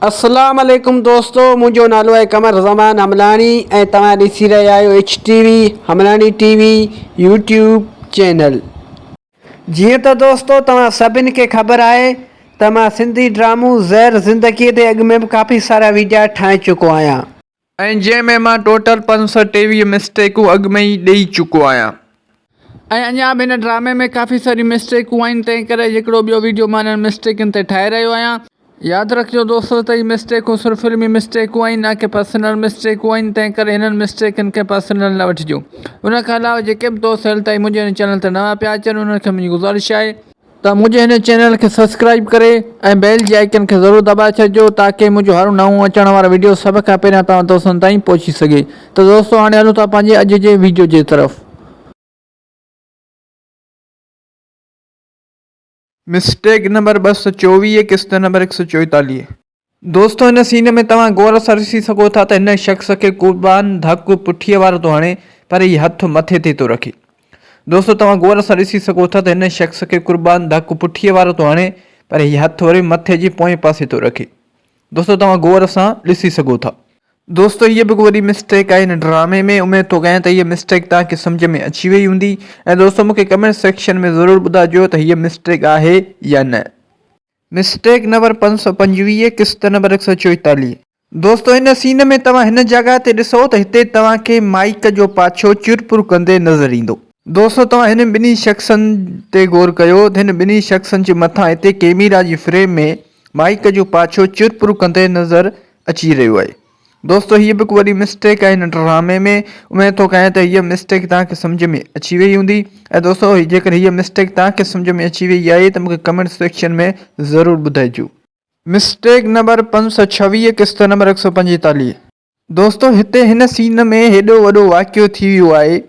अस्सलाम वालेकुम दोस्तों, मुझो नालो है कमर ज़मान हमलानी ऐं तव्हां ॾिसी रहिया आहियो HTV हमलानी TV यूट्यूब चैनल। जीअं त दोस्तों तव्हां सभिनि खे ख़बर आहे त मां सिंधी ड्रामो ज़हर ज़िंदगीअ ते अॻु में बि काफ़ी सारा वीडियो ठाहे चुको आहियां ऐं जंहिंमें मां टोटल 523 मिस्टेकूं अॻु में ई ॾेई चुको आहियां ऐं अञा बि हिन ड्रामे में काफ़ी सारी मिस्टेकूं आहिनि। तंहिं करे हिकिड़ो ॿियो वीडियो मां हिननि मिस्टेकनि ते ठाहे रहियो आहियां। यादि रखिजो दोस्तों त हीअ मिस्टेकूं सिर्फ़ु फिल्मी मिस्टेकूं आहिनि, न कि पर्सनल मिस्टेकूं आहिनि। तंहिं करे हिननि मिस्टेकनि खे पर्सनल न वठिजो। उन खां अलावा जेके बि दोस्त हाल ताईं मुंहिंजे हिन चैनल ते नवां पिया अचनि उन्हनि खे मुंहिंजी गुज़ारिश आहे त मुंहिंजे हिन चैनल खे सब्सक्राइब करे ऐं बेल जे आइकन खे ज़रूरु दॿाए छॾिजो ताकी मुंहिंजो हर नओं अचण वारो वीडियो सभ खां पहिरियां तव्हां दोस्तनि ताईं पहुची सघे। त दोस्तों हाणे हलूं था पंहिंजे अॼु जे वीडियो जे तरफ़। मिस्टेक नंबर 224 किस्त नंबर 144। दोस्तों हिन सीन में तव्हां गौर सां ॾिसी सघो था त हिन शख़्स खे कुर्बान धकु पुठीअ वारो थो हणे पर हीउ हथु मथे ते थो रखे। दोस्तों तव्हां गौर सां ॾिसी सघो था त हिन शख़्स खे कुर्बान धकु पुठीअ वारो थो हणे पर हीउ हथु वरी मथे जे पोएं पासे थो रखे। दोस्तों तव्हां गौर सां ॾिसी सघो था। दोस्तों हीअ बि वॾी मिस्टेक आहे हिन ड्रामे में। उमेद थो कयां त हीअ मिस्टेक तव्हांखे सम्झ में अची वई हूंदी ऐं दोस्तों मूंखे कमेंट सेक्शन में ज़रूरु ॿुधाइजो त हीअ मिस्टेक आहे या न। मिस्टेक नंबर 525 किस्त नंबर 144। दोस्तों हिन सीन में तव्हां हिन जॻह ते ॾिसो त हिते तव्हांखे माइक जो पाछो चुरपुर कंदे नज़र ईंदो। दोस्तों तव्हां हिन ॿिन्ही शख़्सनि ते गौर कयो त हिन ॿिन्ही शख़्सनि जे मथां हिते कैमरा जी फ्रेम में माइक जो पाछो चुरपुर कंदे नज़र अची रहियो आहे। दोस्तों हीअ बि हिकु वॾी मिस्टेक आहे हिन ड्रामे में। उमेद थो कयां त हीअ मिस्टेक तव्हांखे सम्झ में अची वई हूंदी ऐं दोस्तों जेकर हीअ मिस्टेक तव्हांखे सम्झ में अची वई आहे त मूंखे कमेंट सेक्शन में ज़रूरु ॿुधाइजो। मिस्टेक नंबर 526 किस्त नंबर 145। दोस्तों हिते हिन सीन में हेॾो वॾो वाक़ियो थी वियो आहे,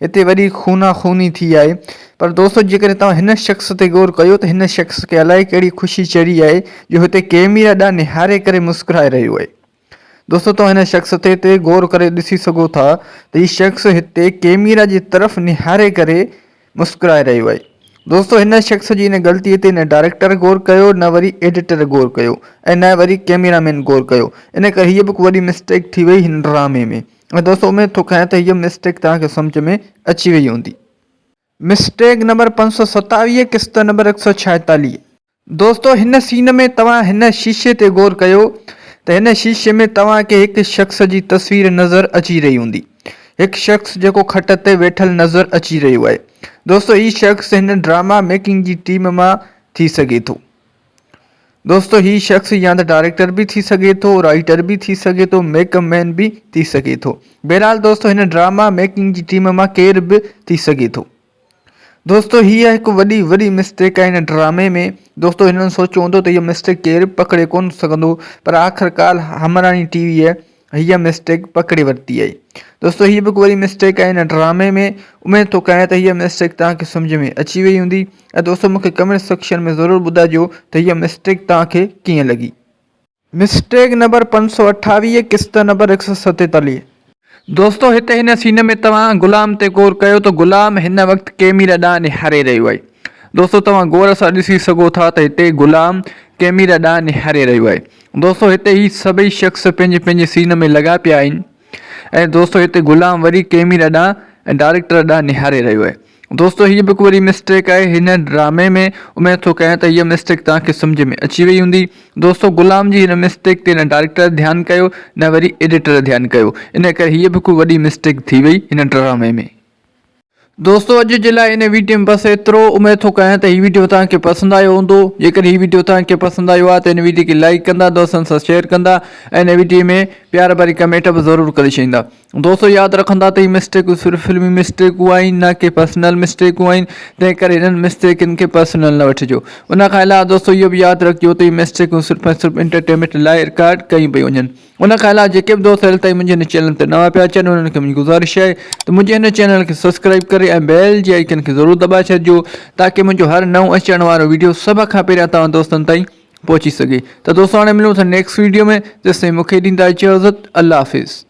हिते वॾी खूना खूनी थी आहे पर दोस्तों जेकर तव्हां हिन शख़्स ते गौर कयो त हिन शख़्स खे अलाए कहिड़ी ख़ुशी चढ़ी आहे जो हिते कैमरा ॾांहुं निहारे करे मुस्कुराए रहियो आहे। दोस्तों तव्हां हिन शख़्स ते गौर करे ॾिसी सघो था त हीउ शख़्स हिते कैमरा जी तरफ़ निहारे करे मुस्कुराए रहियो आहे। दोस्तों हिन शख़्स जी हिन ग़लतीअ ते न डायरेक्टर गौर कयो, न वरी एडिटर गौर कयो ऐं न वरी कैमरामैन गौर कयो। इन करे हीअ बि हिकु वॾी मिस्टेक थी वई हिन ड्रामे में ऐं दोस्तों उमेद थो कयां त हीअ मिस्टेक तव्हांखे सम्झ में अची वई हूंदी। मिस्टेक नंबर 527 किस्त नंबर 146। दोस्तों हिन सीन में तव्हां हिन शीशे ते गौर कयो त हिन शीशे में तव्हांखे हिकु शख़्स जी तस्वीर नज़र अची रही हूंदी, हिकु शख़्स जेको खट ते वेठल नज़र अची रहियो आहे। दोस्तों हीउ शख़्स हिन ड्रामा मेकिंग जी टीम मां थी सघे थो। दोस्तों हीउ शख़्स या त डायरेक्टर बि थी सघे थो, राइटर बि थी सघे थो, मेकअप मैन बि थी सघे थो। बहरहाल दोस्तों हिन ड्रामा मेकिंग जी टीम मां केर बि थी सघे थो। दोस्तों हीअ हिकु वॾी मिस्टेक आहे हिन ड्रामे में। दोस्तों हिननि सोचियो हूंदो त हीअ मिस्टेक केरु पकड़े कोन सघंदो पर आख़िरकार हमरानी टीवीअ हीअ मिस्टेक पकड़े वरिती आहे। दोस्तों हीअ बि हिकु वॾी मिस्टेक आहे हिन ड्रामे में। उमेद थो कयां त हीअ मिस्टेक तव्हांखे सम्झ में अची वई हूंदी ऐं दोस्तों मूंखे कमेंट सेक्शन में ज़रूरु ॿुधाइजो त हीअ मिस्टेक तव्हांखे कीअं लॻी। मिस्टेक नंबर 528 किस्त नंबर 147। दोस्तों हिते हिन सीन में तव्हां गुलाम ते गौर कयो त गुलाम हिन वक़्तु कैमरा ॾांहुं निहारे रहियो आहे। दोस्तों तव्हां गौर सां ॾिसी सघो था त हिते गुलाम कैमरा ॾांहुं निहारे रहियो आहे। दोस्तों हिते ही सभई शख़्स पंहिंजे पंहिंजे सीन में लॻा पिया आहिनि ऐं दोस्तों हिते गुलाम वरी कैमरा ॾांहुं ऐं डायरेक्टर ॾांहुं निहारे रहियो आहे। दोस्तों हीअ बि हिकु वॾी मिस्टेक आहे हिन ड्रामे में। उमेद थो कयां त हीअ मिस्टेक तव्हांखे सम्झ में अची वई हूंदी। दोस्तों गुलाम जी हिन मिस्टेक ते न डायरेक्टर ध्यानु कयो न वरी एडिटर ध्यानु कयो, इन करे हीअ बि हिकु वॾी मिस्टेक थी वई हिन ड्रामे में। दोस्तों अॼु जे लाइ हिन वीडियो में बसि एतिरो। उमेद थो कयां त हीउ वीडियो तव्हांखे पसंदि आयो हूंदो। जेकर हीउ वीडियो तव्हांखे पसंदि आयो आहे त हिन वीडियो खे लाइक कंदा, दोस्तनि सां शेयर कंदा ऐं हिन वीडियो में प्यार भरी कमेंट बि ज़रूरु करे छॾींदा। दोस्तों यादि रखंदा त हीअ मिस्टेकूं सिर्फ़ु फिल्मी मिस्टेकूं आहिनि, न कि पर्सनल मिस्टेकूं आहिनि। तंहिं करे हिननि मिस्टेकनि खे पर्सनल न वठिजो। उन खां अलावा दोस्तों इहो बि यादि रखिजो त हीअ मिस्टेकूं सिर्फ़ु ऐं सिर्फ़ु एंटरटेनमेंट लाइ रिकॉर्ड कयूं पियूं वञनि। उन खां अलावा जेके बि दोस्त हाल ताईं मुंहिंजे हिन चैनल ते नवां पिया अचनि उन्हनि खे मुंहिंजी गुज़ारिश आहे त मुंहिंजे हिन चैनल खे सब्सक्राइब करे ऐं बेल जे आइकन खे ज़रूरु दॿाए छॾिजो ताकी मुंहिंजो हर नओं अचण वारो वीडियो सभ खां पहिरियां तव्हां दोस्तनि ताईं पहुची सघे। त दोस्तों हाणे मिलूं था नेक्स्ट वीडियो में। तेसिताईं मूंखे ॾींदा इजाज़त। अल्लाह हाफ़िज़।